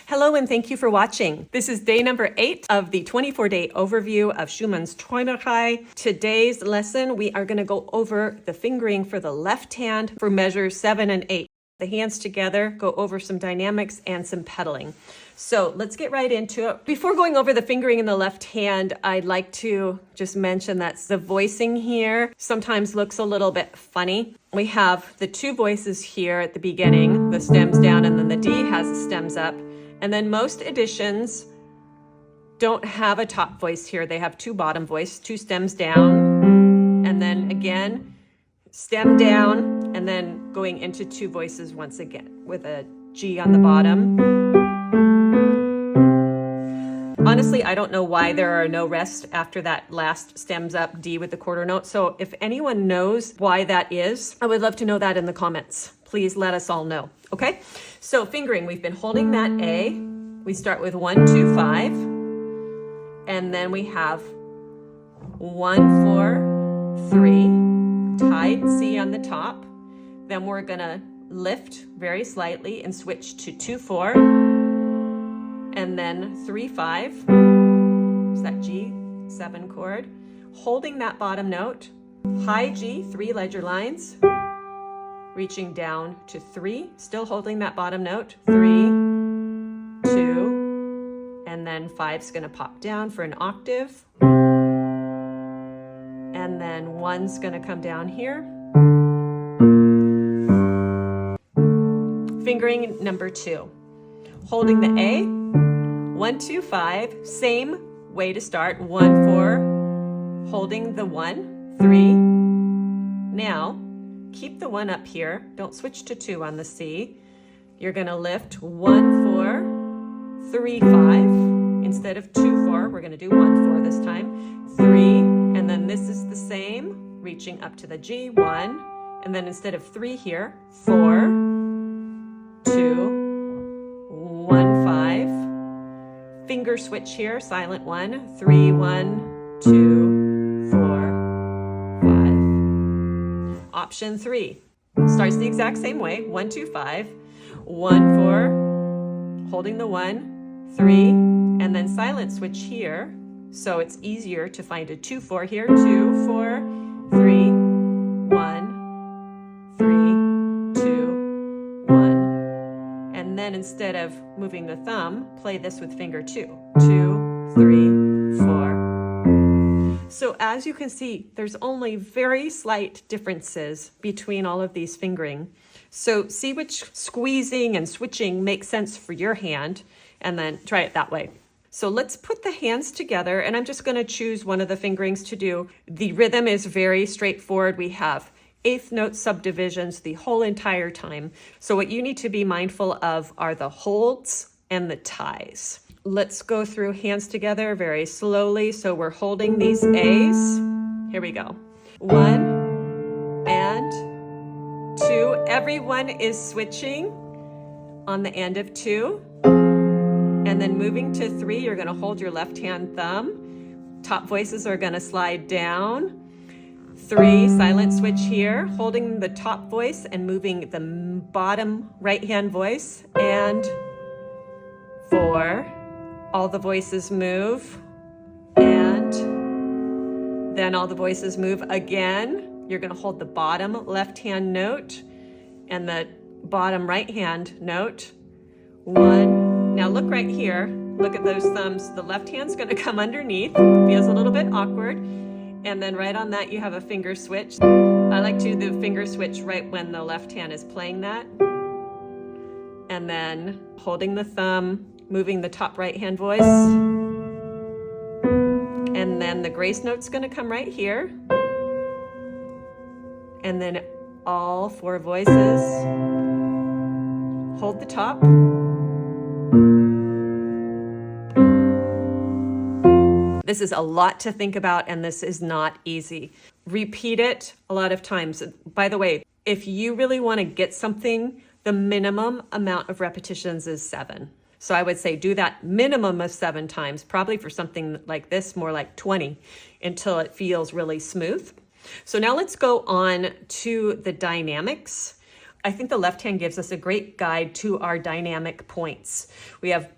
Hello and thank you for watching. This is day number 8 of the 24-day overview of Schumann's Traumerei. Today's lesson, we are going to go over the fingering for the left hand for measures 7 and 8. The hands together, go over some dynamics and some pedaling. So let's get right into it. Before going over the fingering in the left hand, I'd like to just mention that the voicing here sometimes looks a little bit funny. We have the two voices here at the beginning, the stems down, and then the D has the stems up. And then most editions don't have a top voice here. They have two bottom voice, two stems down, and then again, stem down, and then going into two voices once again with a G on the bottom. Honestly, I don't know why there are no rest after that last stems up D with the quarter note. So if anyone knows why that is, I would love to know that in the comments. Please let us all know. Okay, so fingering, we've been holding that A. We start with 1, 2, 5, and then we have 1, 4, 3, tied C on the top. Then we're gonna lift very slightly and switch to 2, 4, and then 3, 5. It's that G7 chord. Holding that bottom note, high G, 3 ledger lines. Reaching down to 3, still holding that bottom note, 3, 2, and then 5's gonna pop down for an octave. And then 1's gonna come down here. Fingering number 2. Holding the A, 1, 2, 5, same way to start, 1, 4, holding the 1, 3. Now, keep the 1 up here. Don't switch to 2 on the C. You're gonna lift 1, 4, 3, 5. Instead of 2, 4, we're gonna do 1, 4 this time. 3, and then this is the same, reaching up to the G, 1. And then instead of 3 here, 4, 2, 1, 5. Finger switch here, silent 1, 3, 1, 2, 4. Option 3 starts the exact same way, 1, 2, 5, 1, 4, holding the 1, 3, and then silent switch here. So it's easier to find a 2, 4 here, 2, 4, 3, 1, 3, 2, 1. And then instead of moving the thumb, play this with finger 2, 2, 3, 4. So as you can see, there's only very slight differences between all of these fingering. So see which squeezing and switching makes sense for your hand, and then try it that way. So let's put the hands together, and I'm just going to choose one of the fingerings to do. The rhythm is very straightforward. We have eighth note subdivisions the whole entire time. So what you need to be mindful of are the holds and the ties. Let's go through hands together very slowly. So we're holding these A's. Here we go. 1 and 2. Everyone is switching on the end of 2. And then moving to 3, you're going to hold your left hand thumb. Top voices are going to slide down. 3, silent switch here, holding the top voice and moving the bottom right hand voice. And 4. All the voices move, and then all the voices move again. You're going to hold the bottom left hand note and the bottom right hand note. 1. Now look right here. Look at those thumbs. The left hand's going to come underneath. Feels a little bit awkward. And then right on that, you have a finger switch. I like to do the finger switch right when the left hand is playing that. And then holding the thumb, moving the top right hand voice. And then the grace note's going to come right here. And then all 4 voices. Hold the top. This is a lot to think about, and this is not easy. Repeat it a lot of times. By the way, if you really want to get something, the minimum amount of repetitions is 7. So I would say do that minimum of 7 times, probably for something like this, more like 20, until it feels really smooth. So now let's go on to the dynamics. I think the left hand gives us a great guide to our dynamic points. We have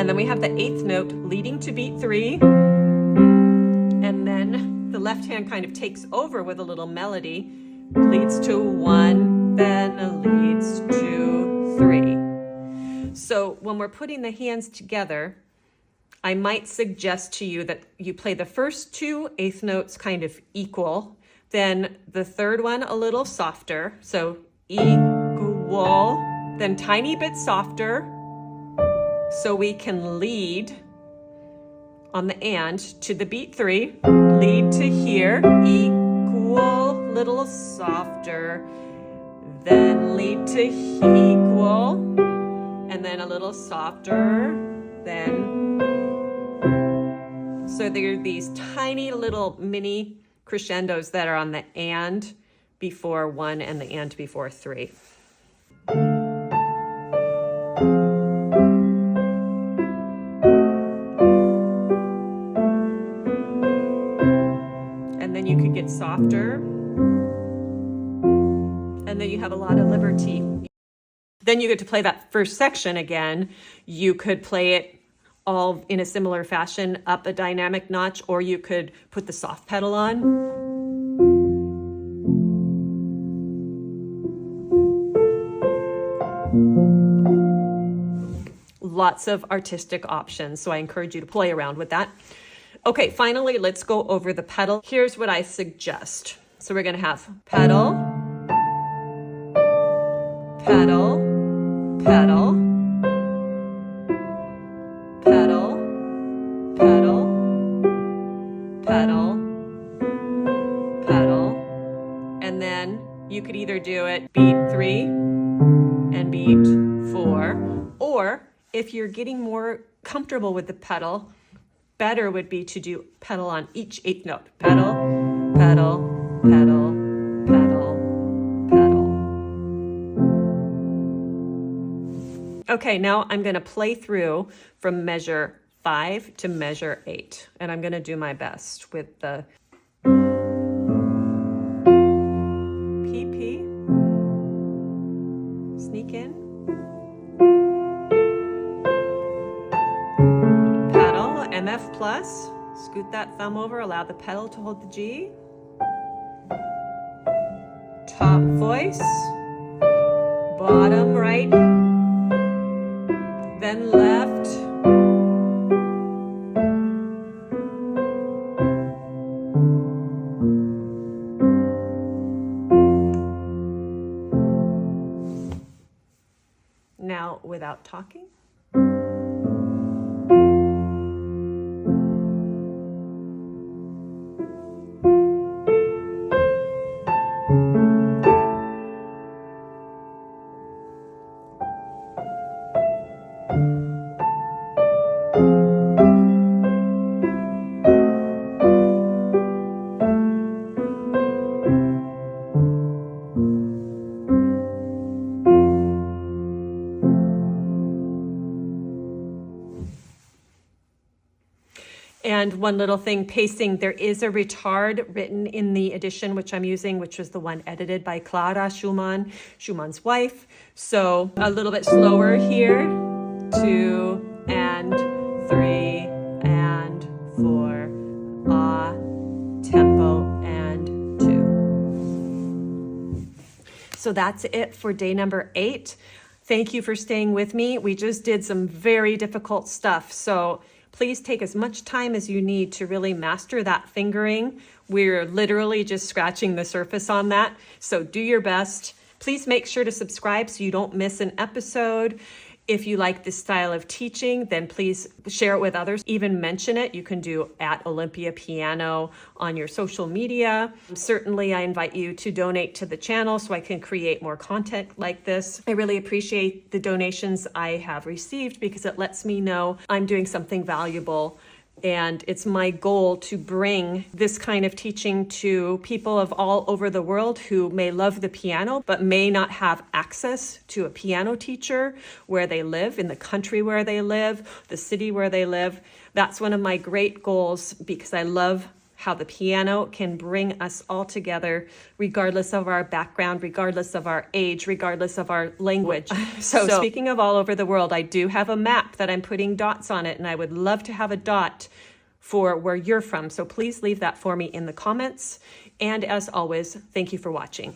And then we have the 8th note leading to beat 3. And then the left hand kind of takes over with a little melody. Leads to 1, then leads to 3. So when we're putting the hands together, I might suggest to you that you play the first 2 8th notes kind of equal, then the third one a little softer, so equal, then tiny bit softer, so we can lead on the and to the beat 3, lead to here, equal, little softer, then lead to equal, and then a little softer, then. So there are these tiny little mini crescendos that are on the and before 1 and the and before 3. And then you could get softer. And then you have a lot of liberty. Then you get to play that first section again. You could play it all in a similar fashion, up a dynamic notch, or you could put the soft pedal on. Lots of artistic options, so I encourage you to play around with that. Okay, finally, let's go over the pedal. Here's what I suggest. So we're gonna have pedal, pedal, pedal, pedal, pedal, pedal, pedal, and then you could either do it beat 3 and beat 4, or if you're getting more comfortable with the pedal, better would be to do pedal on each 8th note. Pedal, pedal, pedal, pedal, pedal. Okay, now I'm going to play through from measure 5 to measure 8, and I'm going to do my best with the PP. Sneak in. Pedal, MF plus. Scoot that thumb over, allow the pedal to hold the G. Top voice. Bottom right. Then left. Now without talking. And one little thing, pacing, there is a retard written in the edition which I'm using, which was the one edited by Clara Schumann, Schumann's wife. So a little bit slower here, 2 and 3 and 4, tempo and 2. So that's it for day number 8. Thank you for staying with me. We just did some very difficult stuff. So please take as much time as you need to really master that fingering. We're literally just scratching the surface on that. So do your best. Please make sure to subscribe so you don't miss an episode. If you like this style of teaching, then please share it with others. Even mention it. You can do @Olympia Piano on your social media. Certainly, I invite you to donate to the channel so I can create more content like this. I really appreciate the donations I have received because it lets me know I'm doing something valuable. And it's my goal to bring this kind of teaching to people of all over the world who may love the piano, but may not have access to a piano teacher where they live, in the country where they live, the city where they live. That's one of my great goals because I love how the piano can bring us all together, regardless of our background, regardless of our age, regardless of our language. So speaking of all over the world, I do have a map that I'm putting dots on it, and I would love to have a dot for where you're from. So please leave that for me in the comments. And as always, thank you for watching.